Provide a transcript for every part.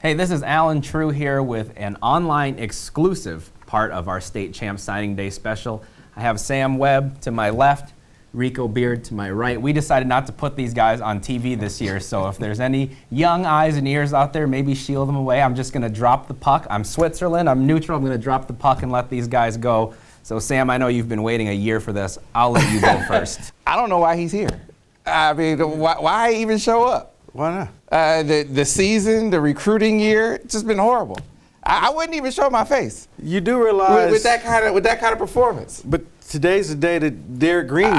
Hey, this is Alan True here with an online exclusive part of our State Champ Signing Day special. I have Sam Webb to my left, Rico Beard to my right. We decided not to put these guys on TV this year, so if there's any young eyes and ears out there, maybe shield them away. I'm just going to drop the puck. I'm Switzerland. I'm neutral. I'm going to drop the puck and let these guys go. So, Sam, I know you've been waiting a year for this. I'll let you go first. I don't know why he's here. I mean, why even show up? Why not? The season, the recruiting year, it's just been horrible. I wouldn't even show my face. You do realize with that kind of performance. But today's the day that Derek Green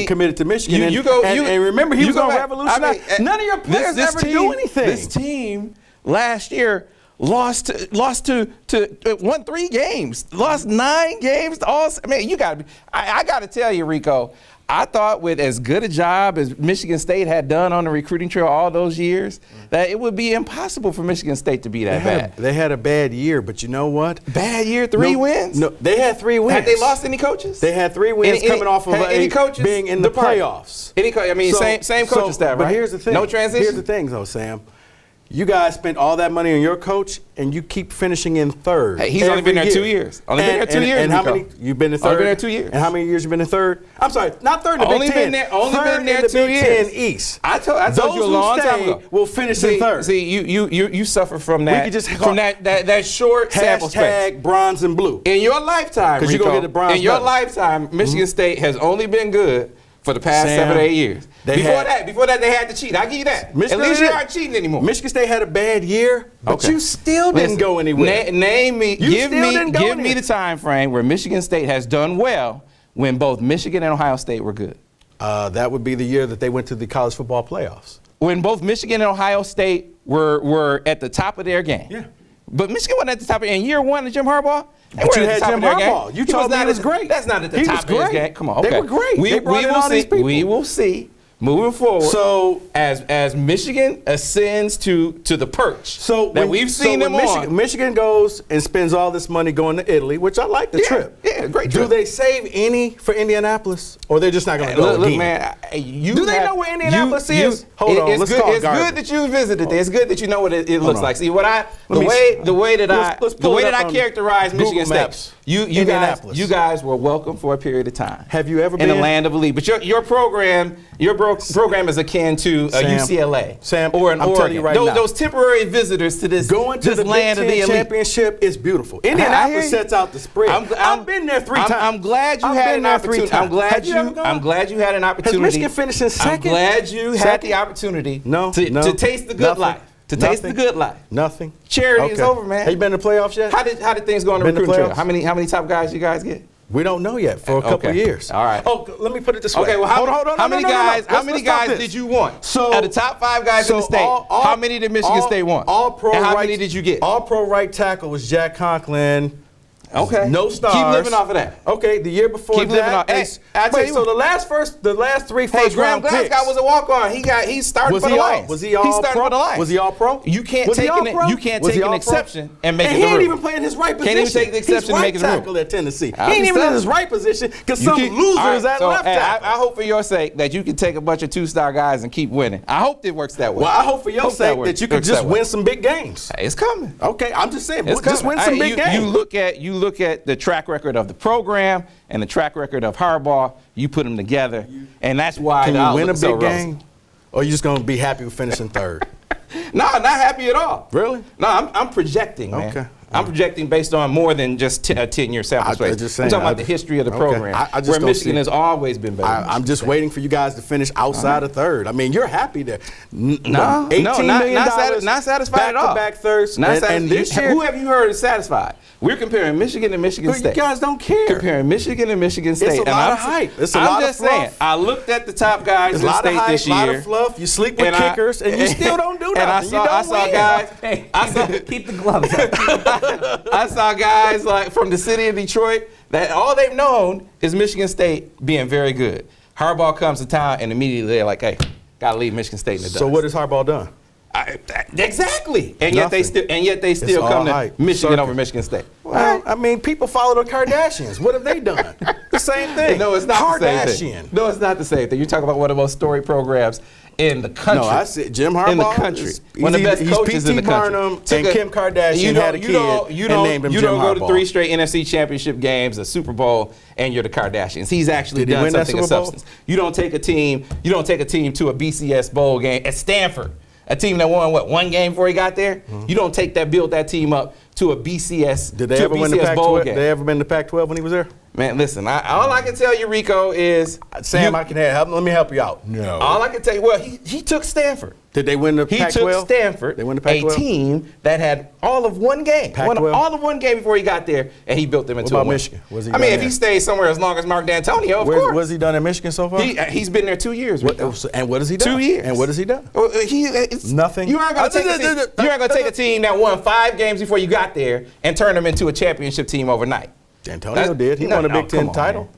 committed to Michigan. And remember, he was going to revolutionize. None of your players ever do anything. This team last year won 3 games, lost 9 games. I got to tell you, Rico. I thought with as good a job as Michigan State had done on the recruiting trail all those years, that it would be impossible for Michigan State to be that bad. They had a bad year, but you know what? Bad year, 3 wins? No, they had 3 wins. Had they lost any coaches? They had 3 wins coming off of being in the playoffs. Same coaching staff, right? But here's the thing. No transition? Here's the thing, though, Sam. You guys spent all that money on your coach, and you keep finishing in third. Hey, he's only been there 2 years. Only been there 2 years. And how many? You've been in third. Only been there 2 years. And how many years you been in third? I'm sorry, not third in the Big Ten. Only been there 2 years. Big Ten East. I told you a long time ago. Will finish in third. See, you suffer from that. That short sample space. # bronze and blue. In your lifetime, because you're gonna get the bronze. In your lifetime, Michigan State has only been good for the past 7 or 8 years. Before that, they had to cheat. I'll give you that. At least you aren't cheating anymore. Michigan State had a bad year, but you still didn't go anywhere. Give me the time frame where Michigan State has done well when both Michigan and Ohio State were good. That would be the year that they went to the college football playoffs. When both Michigan and Ohio State were at the top of their game. Yeah. But Michigan wasn't at the top of in year 1 of Jim Harbaugh. But you had Jim Harbaugh. You told me he was great. That's not at the top of his game. Come on, okay. They were great. We will see moving forward. So as Michigan ascends to the perch we've seen them on. Michigan goes and spends all this money going to Italy, which I like the trip. Yeah, great trip. Do they save any for Indianapolis, or they're just not going to go look, again? Man, do they know where Indianapolis is? Hold on, let's talk. It's good that you visited there. It's good that you know what it looks like. See, the way that I characterize Michigan State. You guys were welcome for a period of time. Have you ever been in the land of elite? But your program is akin to UCLA or an Oregon. Those temporary visitors to this going to the land of the elite. Championship is beautiful. Indianapolis sets out the spread. I've been there 3 times. I'm glad you had an opportunity. I'm glad you had an opportunity. Has Michigan finished in second? I'm glad you had the opportunity to taste the good life. Taste the good life. Nothing. Charity is over, man. Have you been to the playoffs yet? How did things go on the recruiting trail? How many top guys you guys get? We don't know yet for a couple of years. All right. Oh, let me put it this way. Okay, well, hold on. How many guys did you want? So, out of the top 5 guys in the state, how many did Michigan State want? And how many did you get? All pro right tackle was Jack Conklin. Okay. No stars. Keep living off of that. Okay, the year before Keep living off. So the last 3 first Graham round picks. Glasgow was a walk-on. He started for the Lions. Was he all pro? Was he all pro? You can't take an exception and make it the rule. He ain't even playing his right position. Can't even take the exception and make it the rule. He's right tackle at Tennessee. He ain't even in his right position because some losers at left tackle. I hope for your sake that you can take a bunch of 2-star guys and keep winning. I hope it works that way. Well, I hope for your sake that you can just win some big games. It's coming. Okay, I'm just saying, just win some big games. You look at the track record of the program and the track record of Harbaugh, you put them together, and that's why. Can you win a big game, or are you just going to be happy with finishing third? No, not happy at all. Really? No, I'm projecting, man. Okay. I'm projecting based on more than just a 10-year sample space. I'm talking about the history of the program, where Michigan has always been better. I'm just waiting for you guys to finish outside of third. I mean, you're happy there. No, not satisfied at all. Back-to-back thirds. And this year, who have you heard is satisfied? We're comparing Michigan and Michigan State. You guys don't care. Comparing Michigan and Michigan State. It's a lot of hype. It's a lot of fluff. I'm just saying, I looked at the top guys in the state this year. A lot of fluff. You sleep with kickers, and you still don't do nothing. And I saw guys. Keep the gloves up. I saw guys like from the city of Detroit that all they've known is Michigan State being very good. Harbaugh comes to town, and immediately they're like, "Hey, gotta leave Michigan State in the dust." So what has Harbaugh done? Exactly. And yet they still come to Michigan over Michigan State. Well, I mean, people follow the Kardashians. What have they done? The same thing. No, it's not Kardashian. the same thing. No, it's not the same thing. You're talking about one of the most storied programs in the country. No, I said Jim Harbaugh in the country. is- One of the best he's coaches P.T. in the country. Barnum and Took Kim Kardashian had a kid and named him You Jim don't go to Harbaugh. 3 straight NFC Championship games, a Super Bowl, and you're the Kardashians. He's actually Did he done win that something of Super Bowl? substance. You don't take a team to a BCS bowl game at Stanford. A team that won one game before he got there. Mm-hmm. You don't build that team up to a BCS. Did they to ever a win the BCS bowl Pac-12? game. They ever been to Pac-12 when he was there? Man, listen. All I can tell you, Rico, is Sam, you- I can help. Let me help you out. No. all I can tell you. Well, he took Stanford. Did they win the He Pac-12? took Stanford, They won the a Pac-12? team that had all of one game. Won Pac-12? all of one game before he got there, and he built them into about a win. Michigan? Was he I mean, done if he there? stayed somewhere as long as Mark D'Antonio, of course. Was he done in Michigan so far? He's been there 2 years. Rico. And what has he done? 2 years. And what has he done? Well, it's Nothing. You aren't going to take a team that won 5 games before you got there and turn them into a championship team overnight. D'Antonio did. He won a Big Ten come on, title. man.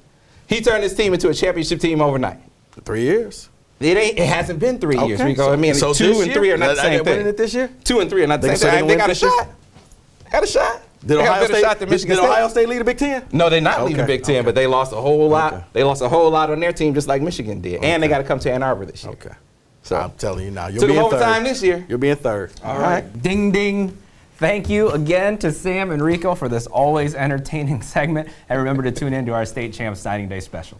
He turned his team into a championship team overnight. 3 years. It hasn't been 3 years, Okay, Rico. I mean, so 2 this and 3 year, are not the same winning thing. it this year? 2 and 3 are not the They- same so they thing. gonna They win got a this year? shot. Got a shot. Did They have a Ohio better State? shot than Michigan Did State. Ohio State lead the Big Ten? No, they're not leading the Okay, Big Ten, okay. but they lost a whole lot. Okay. They lost a whole lot on their team, just like Michigan did, and they got to come to Ann Arbor this year. Okay. So I'm telling you now, you'll took be them in third. overtime this year. You'll be in third. All right. Ding, ding. Thank you again to Sam and Rico for this always entertaining segment. And remember to tune in to our State Champs Signing Day special.